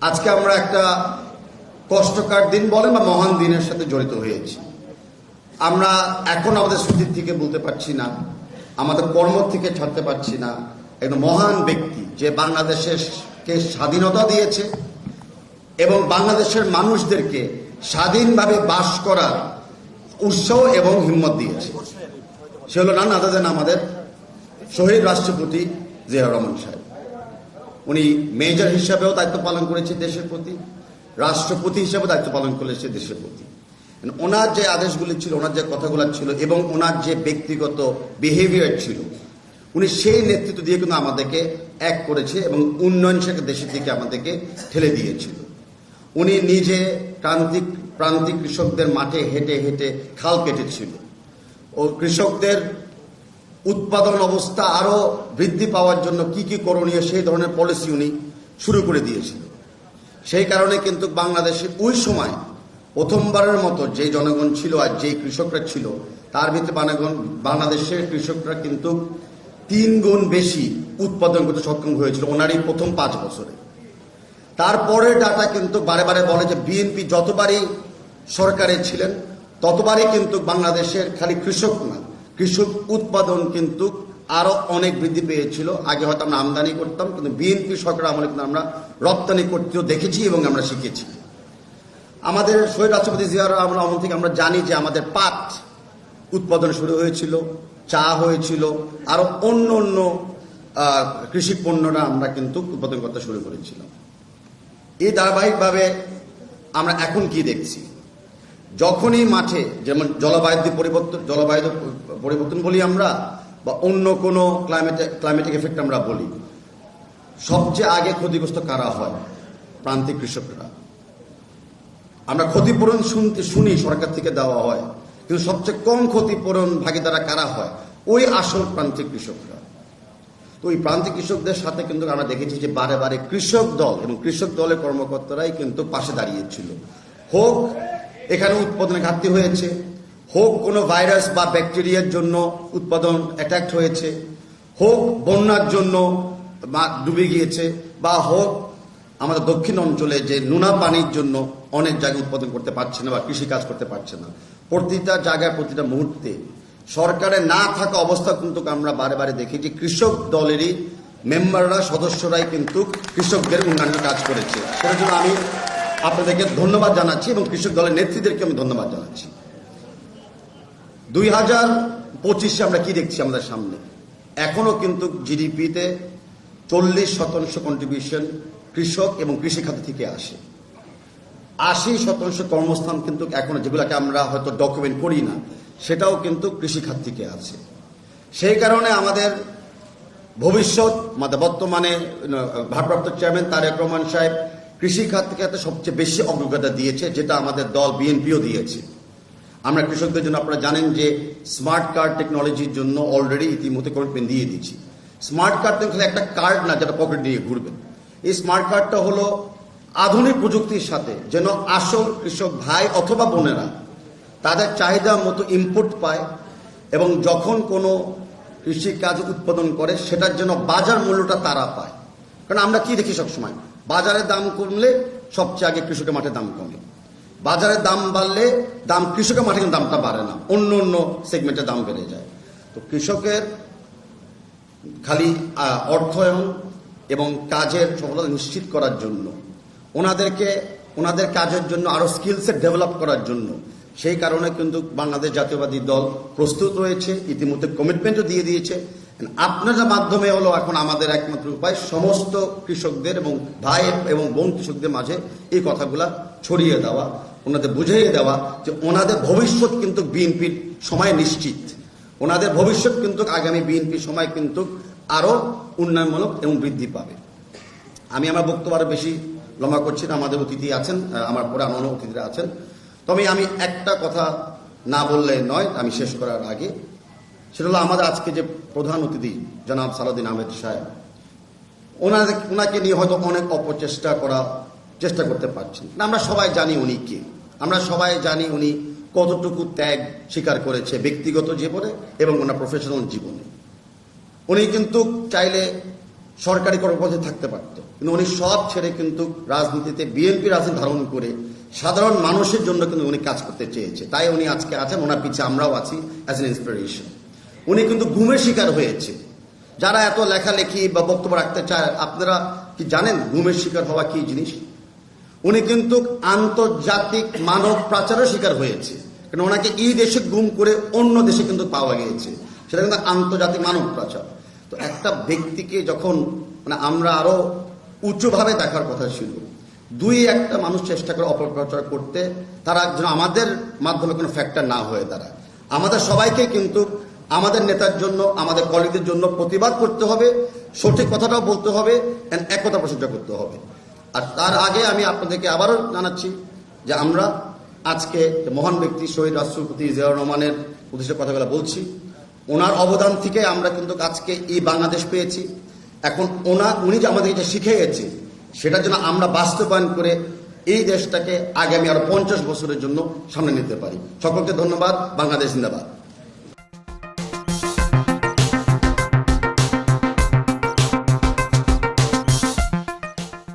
আজকে আমরা একটা কষ্টকর দিন বলেন বা মহান দিনের সাথে জড়িত হয়েছি। আমরা এখন আমাদের স্মৃতির থেকে বলতে পারছি না, আমাদের কর্ম থেকে ছাড়তে পারছি না একজন মহান ব্যক্তি যে বাংলাদেশকে স্বাধীনতা দিয়েছে এবং বাংলাদেশের মানুষদেরকে স্বাধীনভাবে বাস করার উৎসাহ এবং হিম্মত দিয়েছে। সে হলো না আদা দেন আমাদের শহীদ রাষ্ট্রপতি জিয়াউর রহমান সাহেব। উনি মেজর হিসাবেও দায়িত্ব পালন করেছে দেশের প্রতি, রাষ্ট্রপতি হিসেবে দায়িত্ব পালন করেছে দেশের প্রতি। ওনার যে আদেশগুলি ছিল, ওনার যে কথাগুলো ছিল এবং ওনার যে ব্যক্তিগত বিহেভিয়ার ছিল, উনি সেই নেতৃত্ব দিয়ে কিন্তু আমাদেরকে এক করেছে এবং উন্নয়নশীল দেশের দিকে আমাদেরকে ঠেলে দিয়েছিল। উনি নিজে প্রান্তিক কৃষকদের মাঠে হেঁটে হেঁটে খাল কেটেছিল ও কৃষকদের উৎপাদন অবস্থা আরো বৃদ্ধি পাওয়ার জন্য কি কি করণীয় সেই ধরনের পলিসি উনি শুরু করে দিয়েছিল। সেই কারণে কিন্তু বাংলাদেশে ওই সময় প্রথমবারের মতো যে জনগণ ছিল আর যে কৃষকরা ছিল তার ভিতরে বাংলাদেশের কৃষকরা কিন্তু 3 গুণ বেশি উৎপাদন করতে সক্ষম হয়েছিল ওনারই প্রথম 5 বছরে। তারপরে ডাটা কিন্তু বারে বারে বলে যে বিএনপি যতবারই সরকারে ছিলেন ততবারই কিন্তু বাংলাদেশের খালি কৃষক না, কৃষক উৎপাদন কিন্তু আরো অনেক বৃদ্ধি পেয়েছিল। আগে হয়তো আমরা আমদানি করতাম, কিন্তু বিএনপি সরকার আমলে কিন্তু আমরা রপ্তানি করতেও দেখেছি এবং আমরা শিখেছি। আমাদের শহীদ রাষ্ট্রপতি জিয়াউর রহমান আমল থেকে আমরা জানি যে আমাদের পাট উৎপাদন শুরু হয়েছিল, চা হয়েছিল, আরো অন্য অন্য কৃষি পণ্যরা আমরা কিন্তু উৎপাদন করতে শুরু করেছিলাম। এই ধারাবাহিকভাবে আমরা এখন কি দেখছি, যখনই মাঠে যেমন জলবায়ু পরিবর্তন বলি আমরা বা অন্য কোনো ক্লাইমেটিক এফেক্ট আমরা বলি, সবচেয়ে আগে ক্ষতিগ্রস্ত কারা হয়? প্রান্তিক কৃষকরা। আমরা ক্ষতিপূরণ শুনি সরকার থেকে দেওয়া হয়, কিন্তু সবচেয়ে কম ক্ষতিপূরণ ভাগিদারা কারা হয়? ওই আসল প্রান্তিক কৃষকরা। তো ওই প্রান্তিক কৃষকদের সাথে কিন্তু আমরা দেখেছি যে বারে বারে কৃষক দল এবং কৃষক দলের কর্মকর্তারাই কিন্তু পাশে দাঁড়িয়েছিল। হোক এখানে উৎপাদনে ঘাটতি হয়েছে, হোক কোনো ভাইরাস বা ব্যাকটেরিয়ার জন্য উৎপাদন অ্যাটাক হয়েছে, হোক বন্যার জন্য ডুবে গিয়েছে, বা হোক আমাদের দক্ষিণ অঞ্চলে যে নোনা পানির জন্য অনেক জায়গায় উৎপাদন করতে পারছে না বা কৃষি কাজ করতে পারছে না। প্রতিটা জায়গায় প্রতিটা মুহূর্তে সরকারে না থাকা অবস্থা কিন্তু আমরা বারে বারে দেখি যে কৃষক দলেরই মেম্বাররা, সদস্যরাই কিন্তু কৃষকদের উন্নয়নের কাজ করেছে। সেটার জন্য আমি আপনাদেরকে ধন্যবাদ জানাচ্ছি এবং কৃষক দলের নেত্রীদেরকে আমি ধন্যবাদ জানাচ্ছি। 2025-এ আমরা কি দেখছি আমাদের সামনে? এখনো কিন্তু জিডিপিতে 40% কন্ট্রিবিউশন কৃষক এবং কৃষি খাত থেকে আসে। 80% কর্মস্থান কিন্তু এখনো, যেগুলোকে আমরা হয়তো ডকুমেন্ট করি না, সেটাও কিন্তু কৃষি খাত থেকে আছে। সেই কারণে আমাদের ভবিষ্যৎ বর্তমানে ভারপ্রাপ্ত চেয়ারম্যান তারেক রহমান সাহেব কৃষি খাত থেকে সবচেয়ে বেশি অগ্রগতি দিয়েছে, যেটা আমাদের দল বিএনপিও দিয়েছে। আমরা কৃষকদের জন্য, আপনারা জানেন যে স্মার্ট কার্ড টেকনোলজির জন্য অলরেডি ইতিমধ্যে কমিটমেন্ট দিয়ে দিচ্ছি। স্মার্ট কার্ড খালি একটা কার্ড না যেটা পকেট নিয়ে ঘুরবেন। এই স্মার্ট কার্ডটা হলো আধুনিক প্রযুক্তির সাথে যেন আসল কৃষক ভাই অথবা বোনেরা তাদের চাহিদা মতো ইনপুট পায় এবং যখন কোনো কৃষি কাজ উৎপাদন করে সেটার জন্য বাজার মূল্যটা তারা পায়। কারণ আমরা কি দেখি সবসময়, বাজারের দাম কমলে সবচেয়ে আগে কৃষকের মাঠে দাম কমে, বাজারের দাম বাড়লে কৃষকের মাঠে দামটা বাড়ে না, অন্য অন্য সেগমেন্টের দাম বেড়ে যায়। তো কৃষকের খালি অর্থায়ন এবং কাজের সফলতা নিশ্চিত করার জন্য, ওনাদের কাজের জন্য আরো স্কিলসেট ডেভেলপ করার জন্য, সেই কারণে কিন্তু বাংলাদেশ জাতীয়বাদী দল প্রস্তুত রয়েছে, ইতিমধ্যে কমিটমেন্টও দিয়ে দিয়েছে। আপনাদের মাধ্যমে হলো এখন আমাদের একমাত্র উপায় সমস্ত কৃষকদের এবং ভাই এবং বোন কৃষকদের মাঝে এই কথাগুলা ছড়িয়ে দেওয়া, ওনাদের বুঝিয়ে দেওয়া যে ওনাদের ভবিষ্যৎ কিন্তু বিএনপির সময় নিশ্চিত। ওনাদের ভবিষ্যৎ কিন্তু আগামী বিএনপির সময় কিন্তু আরো উন্নয়নমূলক এবং বৃদ্ধি পাবে। আমি আমার বক্তব্য আরো বেশি লম্বা করছি না, আমাদের অতিথি আছেন, আমার পরে অন্য অতিথিরা আছেন। তবে আমি একটা কথা না বললে নয়, আমি শেষ করার আগে, সেটা হলো আমাদের আজকে যে প্রধান অতিথি জনাব সালাউদ্দিন আহমেদ সাহেব, ওনাকে নিয়ে হয়তো অনেক অপচেষ্টা করতে পারছেন না। আমরা সবাই জানি উনি কে, আমরা সবাই জানি উনি কতটুকু ত্যাগ স্বীকার করেছে ব্যক্তিগত জীবনে এবং ওনার প্রফেশনাল জীবনে। উনি কিন্তু চাইলে সরকারি কর্মপদে থাকতে পারত, কিন্তু উনি সব ছেড়ে কিন্তু রাজনীতিতে বিএনপি রাজনীতি ধারণ করে সাধারণ মানুষের জন্য কিন্তু উনি কাজ করতে চেয়েছে। তাই উনি আজকে আছেন, ওনার পিছিয়ে আমরাও আছি অ্যাজ এন ইন্সপিরেশন। উনি কিন্তু ঘুমের শিকার হয়েছে। যারা এত লেখালেখি বা বক্তব্য রাখতে চায়, আপনারা কি জানেন ঘুমের শিকার হওয়া কি জিনিস? উনি কিন্তু আন্তর্জাতিক মানব পাচারের শিকার হয়েছে, কারণ ওনাকে এই দেশে গুম করে অন্য দেশে কিন্তু পাওয়া গিয়েছে, সেটা কিন্তু আন্তর্জাতিক মানব পাচার। তো একটা ব্যক্তিকে যখন আমরা আরো উঁচুভাবে দেখার কথা ছিল, দুই একটা মানুষ চেষ্টা করে অপপ্রচার করতে, তারা যেন আমাদের মাধ্যমে কোনো ফ্যাক্টর না হয়ে দাঁড়ায়। আমাদের সবাইকে কিন্তু আমাদের নেতার জন্য, আমাদের কলিগদের জন্য প্রতিবাদ করতে হবে, সঠিক কথাটাও বলতে হবে, একতা প্রতিষ্ঠা করতে হবে। আর তার আগে আমি আপনাদেরকে আবারও জানাচ্ছি যে আমরা আজকে মহান ব্যক্তি শহীদ রাষ্ট্রপতি জিয়াউর রহমানের উদ্দেশ্যে কথাগুলো বলছি। ওনার অবদান থেকে আমরা কিন্তু আজকে এই বাংলাদেশ পেয়েছি। এখন উনি যে আমাদের এটা শিখে গেছে, সেটার জন্য আমরা বাস্তবায়ন করে এই দেশটাকে আগামী আরো 50 বছরের জন্য সামনে নিতে পারি। সকলকে ধন্যবাদ। বাংলাদেশ জিন্দাবাদ।